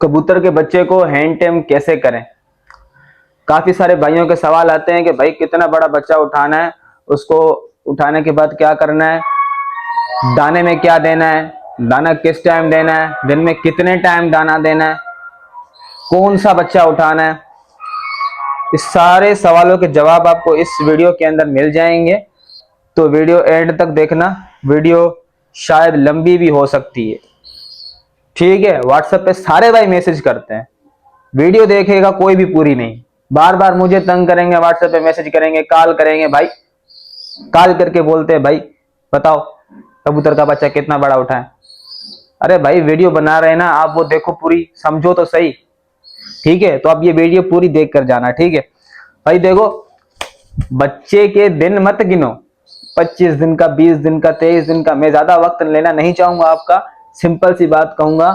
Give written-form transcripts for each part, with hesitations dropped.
कबूतर के बच्चे को हैंड टेम कैसे करें। काफी सारे भाइयों के सवाल आते हैं कि भाई कितना बड़ा बच्चा उठाना है, उसको उठाने के बाद क्या करना है, दाने में क्या देना है, दाना किस टाइम देना है, दिन में कितने टाइम दाना देना है, कौन सा बच्चा उठाना है। इस सारे सवालों के जवाब आपको इस वीडियो के अंदर मिल जाएंगे, तो वीडियो एंड तक देखना। वीडियो शायद लंबी भी हो सकती है, ठीक है। व्हाट्सएप पे सारे भाई मैसेज करते हैं, वीडियो देखेगा कोई भी पूरी नहीं, बार बार मुझे तंग करेंगे, व्हाट्सएप पे मैसेज करेंगे, कॉल करेंगे। भाई कॉल करके बोलते हैं भाई बताओ कबूतर का बच्चा कितना बड़ा उठा है। अरे भाई वीडियो बना रहे हैं ना आप, वो देखो पूरी, समझो तो सही, ठीक है। तो आप ये वीडियो पूरी देख कर जाना, ठीक है भाई। देखो बच्चे के दिन मत गिनो, 25 दिन का, 20 दिन का, 23 दिन का। मैं ज्यादा वक्त लेना नहीं चाहूंगा आपका, सिंपल सी बात कहूंगा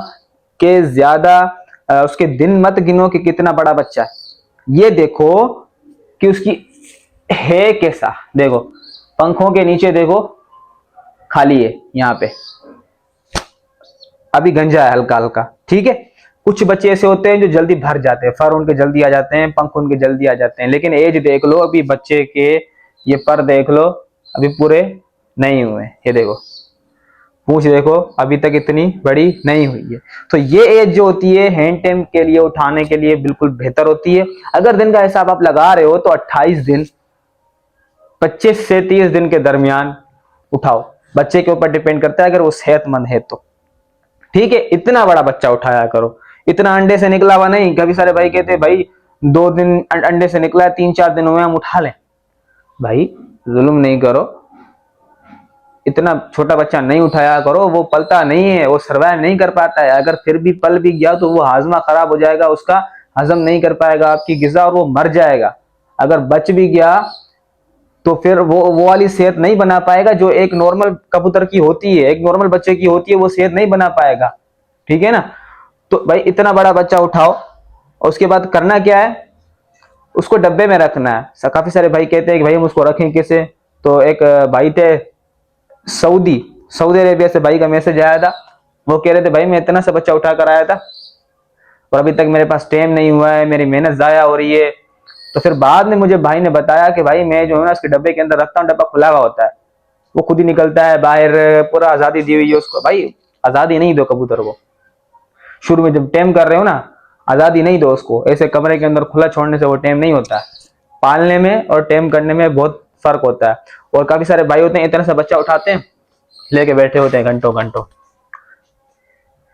कि ज्यादा उसके दिन मत गिनो कि कितना बड़ा बच्चा है। ये देखो कि उसकी है कैसा, देखो पंखों के नीचे देखो खाली है, यहाँ पे अभी गंजा है हल्का हल्का, ठीक है। कुछ बच्चे ऐसे होते हैं जो जल्दी भर जाते हैं, फर उनके जल्दी आ जाते हैं, पंख उनके जल्दी आ जाते हैं, लेकिन एज देख लो अभी बच्चे के, ये पर देख लो अभी पूरे नहीं हुए। ये देखो पूंछ देखो अभी तक इतनी बड़ी नहीं हुई है। तो ये एज जो होती है हैंड टेम के लिए उठाने के लिए बिल्कुल बेहतर होती है। अगर दिन का हिसाब आप लगा रहे हो तो 28 दिन, 25 से 30 दिन के दरमियान उठाओ। बच्चे के ऊपर डिपेंड करता है, अगर वो सेहतमंद है तो, ठीक है। इतना बड़ा बच्चा उठाया करो, इतना अंडे से निकला हुआ नहीं। कभी सारे भाई कहते भाई 2 दिन अंडे से निकला है, 3-4 दिन हुए हम उठा लें। भाई जुल्म नहीं करो, इतना छोटा बच्चा नहीं उठाया करो, वो पलता नहीं है, वो सर्वाइव नहीं कर पाता है। अगर फिर भी पल भी गया तो वो हाजमा खराब हो जाएगा, उसका हजम नहीं कर पाएगा आपकी गिजा और वो मर जाएगा। अगर बच भी गया तो फिर वो वाली सेहत नहीं बना पाएगा जो एक नॉर्मल कबूतर की होती है, एक नॉर्मल बच्चे की होती है, वो सेहत नहीं बना पाएगा, ठीक है ना। तो भाई इतना बड़ा बच्चा उठाओ और उसके बाद करना क्या है, उसको डब्बे में रखना है। काफी सारे भाई कहते हैं कि भाई हम उसको रखें कैसे। तो एक भाई थे सऊदी सऊदी अरेबिया से, भाई का मैसेज आया था, वो कह रहे थे भाई मैं इतना सा बच्चा उठा कर आया था और अभी तक मेरे पास टाइम नहीं हुआ है, मेरी मेहनत जाया हो रही है। तो फिर बाद में मुझे भाई ने बताया कि भाई मैं जो है ना उसके डब्बे के अंदर रखता हूँ, डब्बा खुला हुआ होता है, वो खुद ही निकलता है बाहर, पूरा आजादी दी हुई है उसको। भाई आजादी नहीं दो कबूतर को, शुरू में जब टेम कर रहे हो ना, आजादी नहीं दो उसको। ऐसे कमरे के अंदर खुला छोड़ने से वो टेम नहीं होता है। पालने में और टेम करने में बहुत फर्क होता है। और काफी सारे भाई होते हैं इतना सा बच्चा उठाते हैं, लेके बैठे होते हैं घंटों घंटों।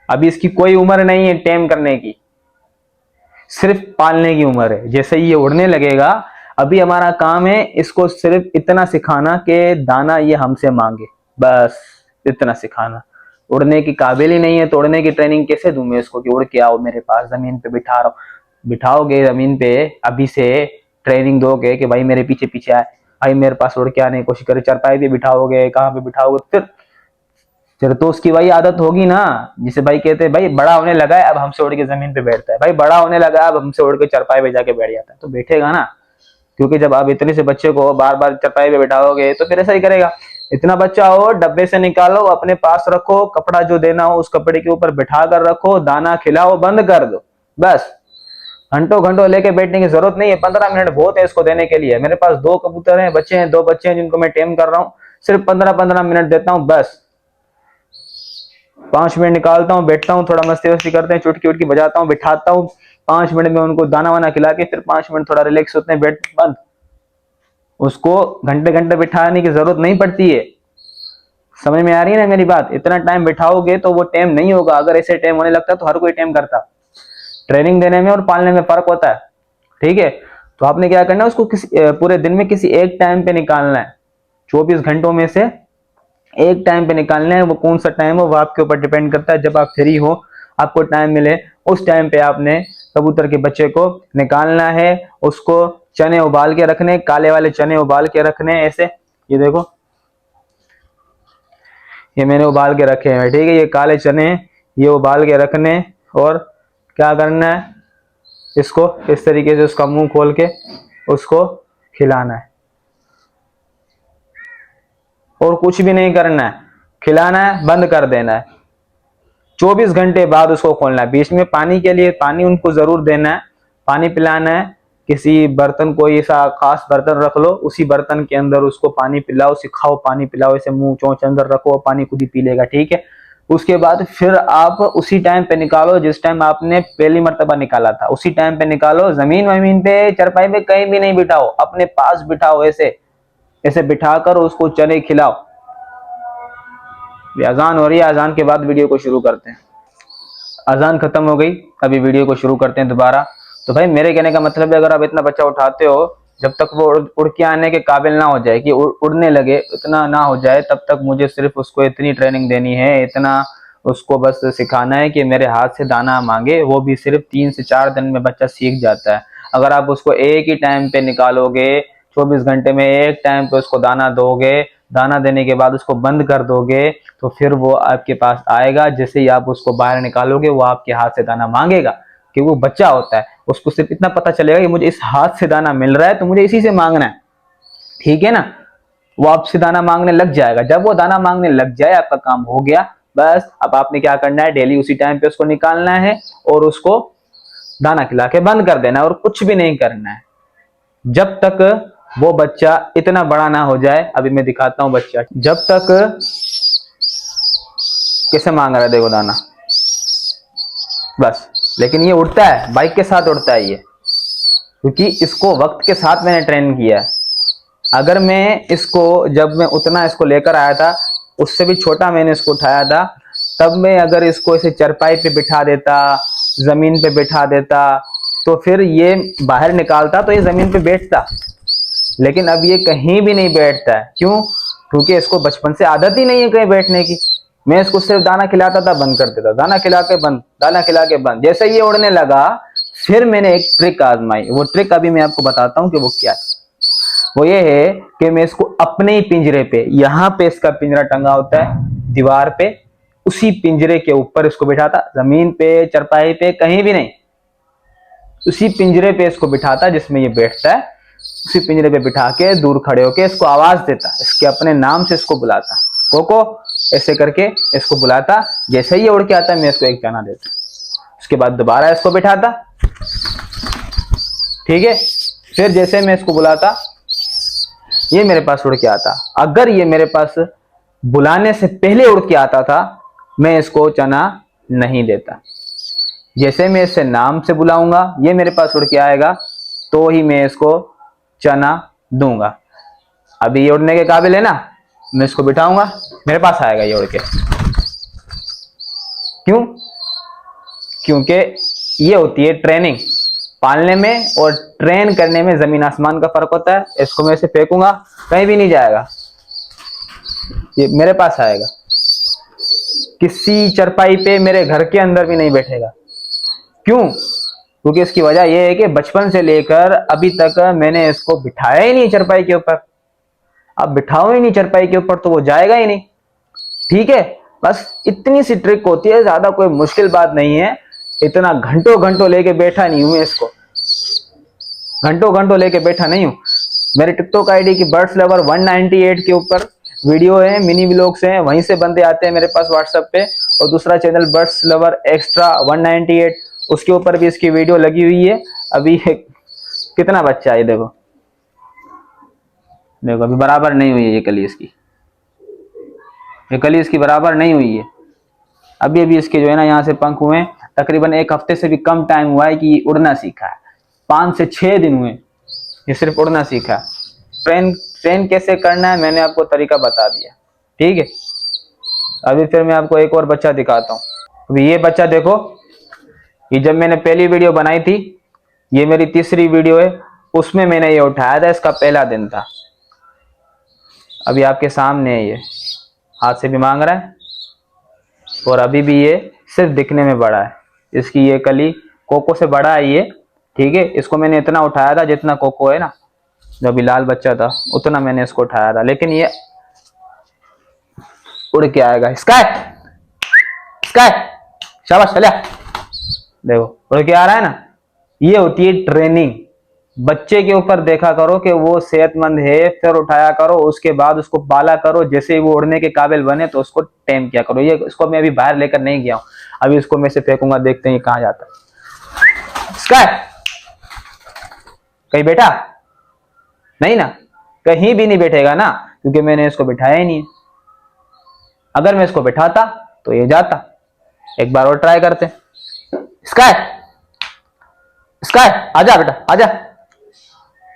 अभी इसकी कोई उम्र नहीं है टेम करने की, सिर्फ पालने की उम्र है। जैसे ही ये उड़ने लगेगा, अभी हमारा काम है इसको सिर्फ इतना सिखाना कि दाना ये हमसे मांगे, बस इतना सिखाना। उड़ने की काबिल ही नहीं है तो उड़ने की ट्रेनिंग कैसे दूं मैं इसको कि उड़ के आओ मेरे पास, जमीन पे बिठा रहा हूं। बिठाओगे जमीन पे, अभी से ट्रेनिंग दोगे कि भाई मेरे पीछे पीछे आए, भाई मेरे पास उड़ के आने की कोशिश करे, चारपाई पे बिठाओगे, कहाँ पे बिठाओगे, फिर तो उसकी भाई आदत होगी ना। जिसे भाई कहते हैं भाई बड़ा होने लगा है अब हमसे उड़ के जमीन पे बैठता है, भाई बड़ा होने लगा है अब हमसे उड़ के चरपाई पे जाके बैठ जाता है, तो बैठेगा ना। क्योंकि जब आप इतने से बच्चे को बार बार चरपाई पे बैठाओगे तो फिर ऐसा ही करेगा। इतना बच्चा हो डब्बे से निकालो, अपने पास रखो, कपड़ा जो देना हो उस कपड़े के ऊपर बिठा कर रखो, दाना खिलाओ, बंद कर दो, बस। घंटों घंटों लेके बैठने की जरूरत नहीं है, 15 मिनट बहुत है इसको देने के लिए। मेरे पास 2 कबूतर हैं, बच्चे हैं, 2 बच्चे हैं जिनको मैं टेम कर रहा हूँ, सिर्फ 15-15 मिनट देता हूँ बस। 5 मिनट निकालता हूँ, बैठता हूँ, थोड़ा मस्ती वस्ती करते हैं, चुटकी उटकी बजाता हूँ, बिठाता हूँ, 5 मिनट में उनको दाना वाना खिला के फिर 5 मिनट थोड़ा रिलैक्स होते हैं, बैठ बंद। उसको घंटे घंटे बिठाने की जरूरत नहीं पड़ती है। समझ में आ रही है ना मेरी बात। इतना टाइम बिठाओगे तो वो टेम नहीं होगा। अगर ऐसे टेम होने लगता तो हर कोई टेम करता। ट्रेनिंग देने में और पालने में फर्क होता है, ठीक है। तो आपने क्या करना है, उसको किसी पूरे दिन में किसी एक टाइम पे निकालना है, 24 घंटों में से एक टाइम पे निकालना है। वो कौन सा टाइम हो वो आपके ऊपर डिपेंड करता है। जब आप फ्री हो, आपको टाइम मिले, उस टाइम पे आपने कबूतर के बच्चे को निकालना है। उसको चने उबाल के रखने, काले वाले चने उबाल के रखने, ऐसे। ये देखो ये मैंने उबाल के रखे हैं, ठीक है। ये काले चने ये उबाल के रखने, और क्या करना है, इसको इस तरीके से उसका मुंह खोल के उसको खिलाना है, और कुछ भी नहीं करना है। खिलाना है, बंद कर देना है, 24 घंटे बाद उसको खोलना है। बीच में पानी के लिए पानी उनको जरूर देना है, पानी पिलाना है। किसी बर्तन, कोई ऐसा खास बर्तन रख लो, उसी बर्तन के अंदर उसको पानी पिलाओ, सिखाओ पानी पिलाओ, ऐसे मुंह चोंच अंदर रखो, पानी खुद ही पी लेगा, ठीक है। उसके बाद फिर आप उसी टाइम पे निकालो जिस टाइम आपने पहली मर्तबा निकाला था, उसी टाइम पे निकालो। जमीन वमीन पे, चरपाई पे कहीं भी नहीं बिठाओ, अपने पास बिठाओ, ऐसे ऐसे बिठाकर उसको चने खिलाओ। अजान हो रही है, अजान के बाद वीडियो को शुरू करते हैं। अजान खत्म हो गई, अभी वीडियो को शुरू करते हैं दोबारा। तो भाई मेरे कहने का मतलब है, अगर आप इतना बच्चा उठाते हो, जब तक वो उड़ के आने के काबिल ना हो जाए कि उड़ने लगे, इतना ना हो जाए, तब तक मुझे सिर्फ उसको इतनी ट्रेनिंग देनी है, इतना उसको बस सिखाना है कि मेरे हाथ से दाना मांगे। वो भी सिर्फ 3 से 4 दिन में बच्चा सीख जाता है। अगर आप उसको एक ही टाइम पे निकालोगे, 24 घंटे में एक टाइम पे उसको दाना दोगे, दाना देने के बाद उसको बंद कर दोगे, तो फिर वो आपके पास आएगा। जैसे ही आप उसको बाहर निकालोगे, वो आपके हाथ से दाना मांगेगा, कि वो बच्चा होता है, उसको सिर्फ इतना पता चलेगा कि मुझे इस हाथ से दाना मिल रहा है, तो मुझे इसी से मांगना है, ठीक है ना। वो आपसे दाना मांगने लग जाएगा। जब वो दाना मांगने लग जाए, आपका काम हो गया। बस अब आपने क्या करना है, डेली उसी टाइम पे उसको निकालना है और उसको दाना खिला के बंद कर देना है, और कुछ भी नहीं करना है जब तक वो बच्चा इतना बड़ा ना हो जाए। अभी मैं दिखाता हूं बच्चा जब तक कैसे मांग रहा है, देखो दाना, बस। लेकिन ये उड़ता है, बाइक के साथ उड़ता है ये, क्योंकि इसको वक्त के साथ मैंने ट्रेन किया है। अगर मैं इसको, जब मैं उतना इसको लेकर आया था, उससे भी छोटा मैंने इसको उठाया था, तब मैं अगर इसको ऐसे चरपाई पे बिठा देता, जमीन पे बिठा देता, तो फिर ये बाहर निकालता तो ये जमीन पे बैठता। लेकिन अब ये कहीं भी नहीं बैठता है। क्यों? क्योंकि इसको बचपन से आदत ही नहीं है कहीं बैठने की। मैं इसको सिर्फ दाना खिलाता था, बंद कर देता, दाना खिला के बंद, दाना खिला के बंद। जैसे ये उड़ने लगा, फिर मैंने एक ट्रिक आजमाई। वो ट्रिक अभी मैं आपको बताता हूँ कि वो क्या है। वो ये है कि मैं इसको अपने ही पिंजरे पे, यहाँ पे इसका पिंजरा टंगा होता है दीवार पे, उसी पिंजरे के ऊपर इसको बिठाता, जमीन पे, चरपाई पे, कहीं भी नहीं, उसी पिंजरे पे इसको बिठाता जिसमें ये बैठता है। उसी पिंजरे पे बिठा के दूर खड़े होके इसको आवाज देता, इसके अपने नाम से इसको बुलाता, कोको, ऐसे करके इसको बुलाता। जैसे ही ये उड़ के आता है, मैं इसको एक दाना देता। उसके बाद दोबारा इसको बिठाता, ठीक है। फिर जैसे मैं इसको बुलाता, ये मेरे पास उड़ के आता। अगर ये मेरे पास बुलाने से पहले उड़ के आता था, मैं इसको चना नहीं देता। जैसे मैं इससे नाम से बुलाऊंगा, ये मेरे पास उड़ के आएगा, तो ही मैं इसको चना दूंगा। अभी ये उड़ने के काबिल है ना, मैं इसको बिठाऊंगा, मेरे पास आएगा ये उड़ के। क्यों? क्योंकि ये होती है ट्रेनिंग। पालने में और ट्रेन करने में जमीन आसमान का फर्क होता है। इसको मैं ऐसे फेंकूंगा, कहीं भी नहीं जाएगा, ये मेरे पास आएगा। किसी चरपाई पे मेरे घर के अंदर भी नहीं बैठेगा। क्यों? क्योंकि इसकी वजह यह है कि बचपन से लेकर अभी तक मैंने इसको बिठाया ही नहीं चरपाई के ऊपर। अब बिठाओ ही नहीं चरपाई के ऊपर, तो वो जाएगा ही नहीं, ठीक है। बस इतनी सी ट्रिक होती है, ज्यादा कोई मुश्किल बात नहीं है। इतना घंटों घंटों लेके बैठा नहीं हूं मैं इसको, घंटों घंटों लेके बैठा नहीं हूं। मेरे टिकटॉक आईडी की बर्ड्स लवर 198 के ऊपर वीडियो है, मिनी व्लॉग्स हैं, वहीं से बंदे आते हैं मेरे पास व्हाट्सएप पे। और दूसरा चैनल बर्ड्स लवर एक्स्ट्रा 198, उसके ऊपर भी इसकी वीडियो लगी हुई है। अभी कितना बच्चा है, देखो देखो, अभी बराबर नहीं हुई है ये कली इसकी, ये कली इसकी बराबर नहीं हुई है। अभी अभी इसके जो है ना, यहाँ से पंख हुए, तकरीबन 1 हफ्ते से भी कम टाइम हुआ है कि उड़ना सीखा है। 5 से 6 दिन हुए ये सिर्फ उड़ना सीखा। ट्रेन कैसे करना है मैंने आपको तरीका बता दिया, ठीक है। अभी फिर मैं आपको एक और बच्चा दिखाता हूँ। अभी ये बच्चा देखो, ये जब मैंने पहली वीडियो बनाई थी, ये मेरी तीसरी वीडियो है, उसमें मैंने ये उठाया था, इसका पहला दिन था। अभी आपके सामने है, ये हाथ से भी मांग रहा है, और अभी भी ये सिर्फ दिखने में बड़ा है। इसकी ये कली कोको से बड़ा है ये, ठीक है। इसको मैंने इतना उठाया था जितना कोको है ना, जो अभी लाल बच्चा था, उतना मैंने इसको उठाया था। लेकिन ये उड़ के आएगा। स्काई स्काई, शाबाश, चलिया, देखो उड़ के आ रहा है ना। ये होती है ट्रेनिंग। बच्चे के ऊपर देखा करो कि वो सेहतमंद है, फिर उठाया करो, उसके बाद उसको पाला करो। जैसे ही वो उड़ने के काबिल बने तो उसको टेम किया करो। ये इसको मैं अभी बाहर लेकर नहीं गया हूँ, अभी इसको मैं से फेंकूंगा, देखते हैं कहाँ जाता है। स्काई कहीं बैठा नहीं ना, कहीं भी नहीं बैठेगा ना, क्योंकि मैंने इसको बिठाया ही नहीं है। अगर मैं इसको बिठाता तो ये जाता। एक बार और ट्राई करते। स्काई स्काई आजा बेटा आजा।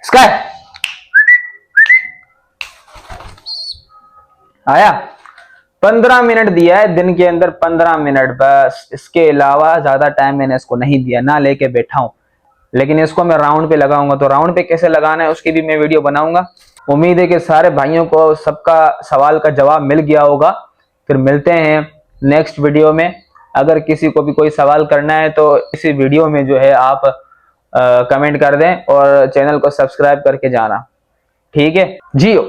स्काई आया। 15 मिनट दिया है दिन के अंदर, 15 मिनट बस, इसके अलावा ज्यादा टाइम मैंने इसको नहीं दिया, ना लेके बैठा हूं। लेकिन इसको मैं राउंड पे लगाऊंगा, तो राउंड पे कैसे लगाना है उसकी भी मैं वीडियो बनाऊंगा। उम्मीद है कि सारे भाइयों को सबका सवाल का जवाब मिल गया होगा। फिर मिलते हैं नेक्स्ट वीडियो में। अगर किसी को भी कोई सवाल करना है तो इसी वीडियो में जो है आप कमेंट कर दें और चैनल को सब्सक्राइब करके जाना। ठीक है, जियो।